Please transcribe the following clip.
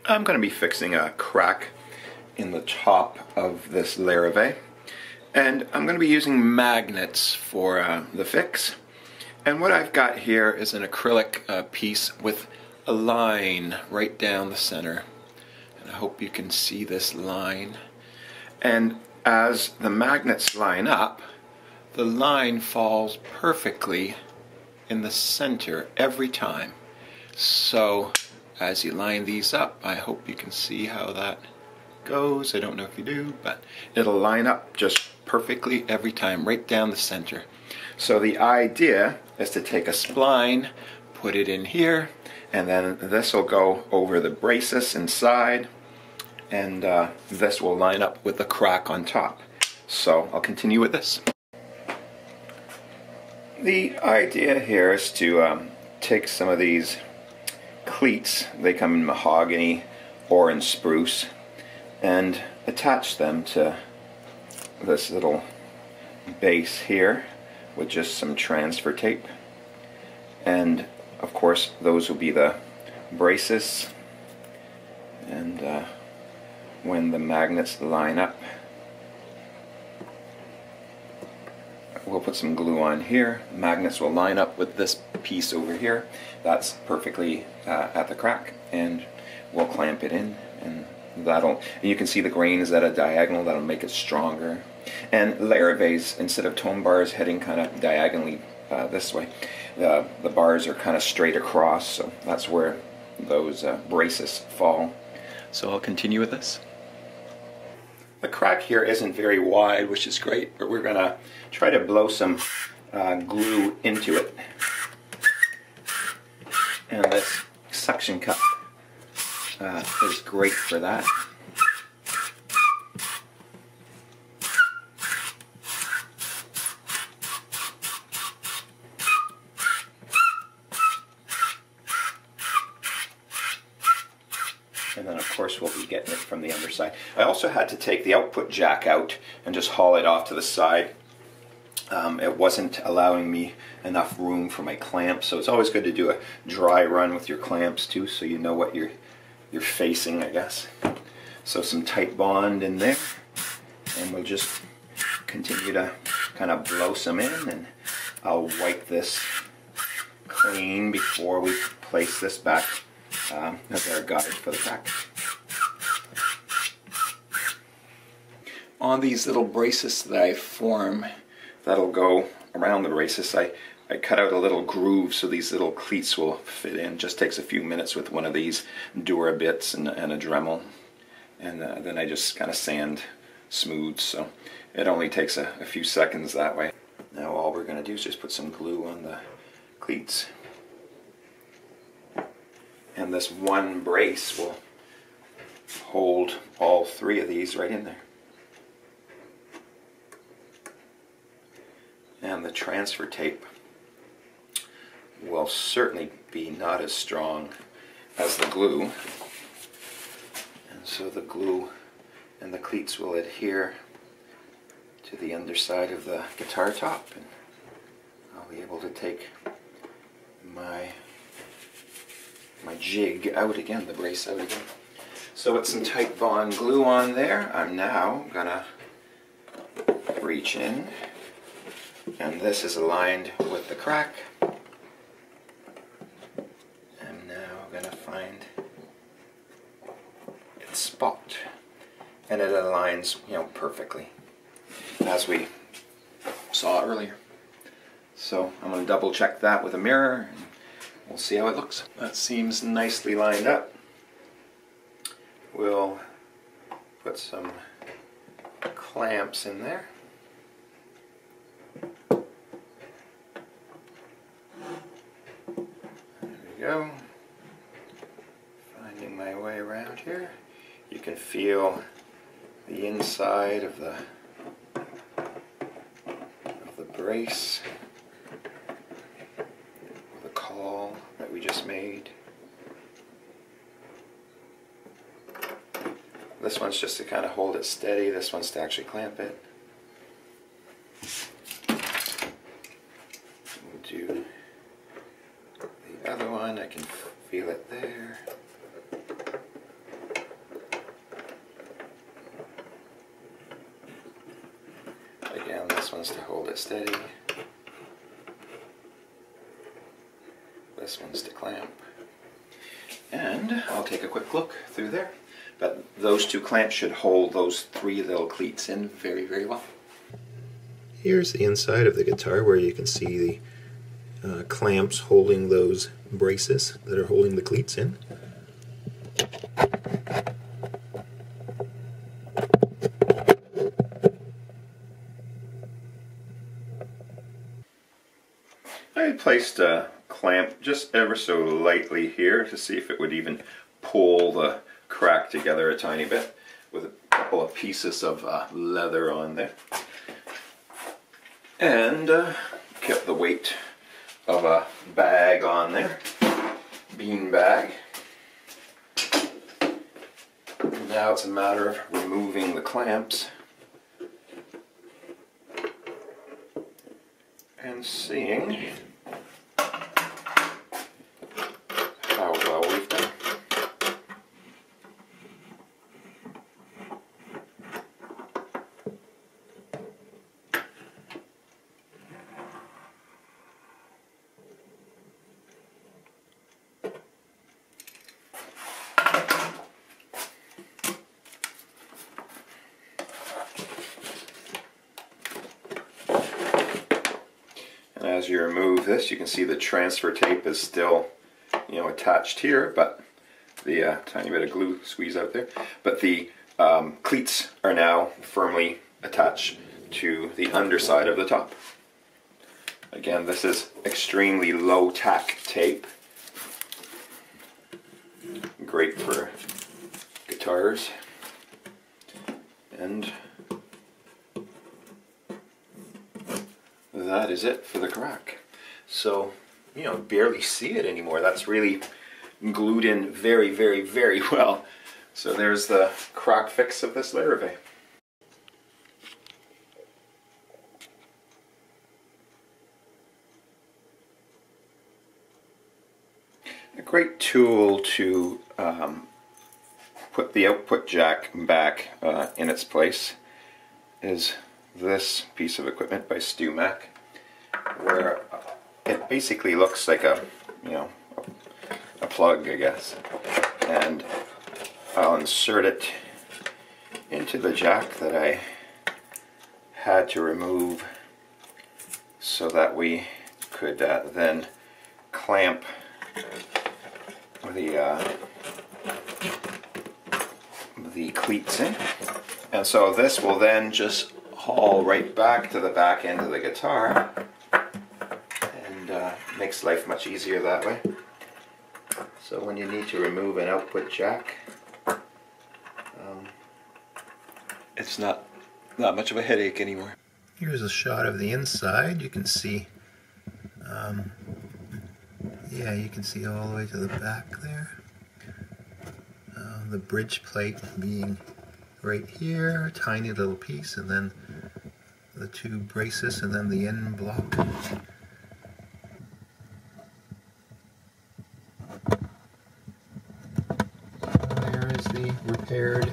I'm going to be fixing a crack in the top of this Larrivée, and I'm going to be using magnets for the fix. And what I've got here is an acrylic piece with a line right down the center, and I hope you can see this line. And as the magnets line up, the line falls perfectly in the center every time. So as you line these up, I hope you can see how that goes. I don't know if you do, but it'll line up just perfectly every time, right down the center. So the idea is to take a spline, put it in here, and then this will go over the braces inside, and this will line up with the crack on top. So I'll continue with this. The idea here is to take some of these cleats, they come in mahogany or in spruce, and attach them to this little base here with just some transfer tape. And of course those will be the braces, and when the magnets line up, we'll put some glue on here. Magnets will line up with this piece over here. That's perfectly at the crack, and we'll clamp it in, and you can see the grains at a diagonal. That'll make it stronger. And Larrivées, instead of tone bars heading kind of diagonally this way, the bars are kind of straight across, so that's where those braces fall. So I'll continue with this. The crack here isn't very wide, which is great, but we're going to try to blow some glue into it. And this suction cup is great for that. And then of course we'll be getting it from the underside. I also had to take the output jack out and just haul it off to the side. It wasn't allowing me enough room for my clamps, so it's always good to do a dry run with your clamps too, so you know what you're facing, I guess. So some tight bond in there, and we'll just continue to kind of blow some in, and I'll wipe this clean before we place this back as our guide for the crack. On these little braces that I form that'll go around the braces, I cut out a little groove so these little cleats will fit in. Just takes a few minutes with one of these Dura bits and a Dremel, and then I just kind of sand smooth, so it only takes a few seconds that way. Now all we're going to do is just put some glue on the cleats, and this one brace will hold all three of these right in there. And the transfer tape will certainly be not as strong as the glue, and so the glue and the cleats will adhere to the underside of the guitar top, and I'll be able to take my jig out again, the brace out again. So with some tight bond glue on there, I'm now gonna reach in, and this is aligned with the crack. I'm now going to find its spot, and it aligns, perfectly, as we saw earlier. So I'm going to double check that with a mirror, and we'll see how it looks. That seems nicely lined up. We'll put some clamps in there. Go. Finding my way around here. You can feel the inside of the brace, the caul that we just made. This one's just to kind of hold it steady. This one's to actually clamp it. We'll do the other one. I can feel it there. one's to hold it steady. This one's to clamp. And I'll take a quick look through there. But those two clamps should hold those three little cleats in very, very well. Here's the inside of the guitar where you can see the clamps holding those braces that are holding the cleats in. I placed a clamp just ever so lightly here to see if it would even pull the crack together a tiny bit with a couple of pieces of leather on there. And kept the weight of a bag on there, bean bag. Now it's a matter of removing the clamps and seeing how well we've done. As you remove this, you can see the transfer tape is still, attached here, but the tiny bit of glue squeeze out there. But the cleats are now firmly attached to the underside of the top. Again, this is extremely low tack tape. Great for guitars. And that is it for the crack. So, barely see it anymore. That's really glued in very, very, very well. So there's the crack fix of this Larrivée. A great tool to put the output jack back in its place is this piece of equipment by StewMac, where it basically looks like a plug, I guess, and I'll insert it into the jack that I had to remove so that we could then clamp the cleats in. And so this will then just haul right back to the back end of the guitar, and makes life much easier that way. So when you need to remove an output jack, it's not much of a headache anymore. Here's a shot of the inside. You can see, you can see all the way to the back there. The bridge plate being right here, a tiny little piece, and then the two braces, and then the end block. There is the repaired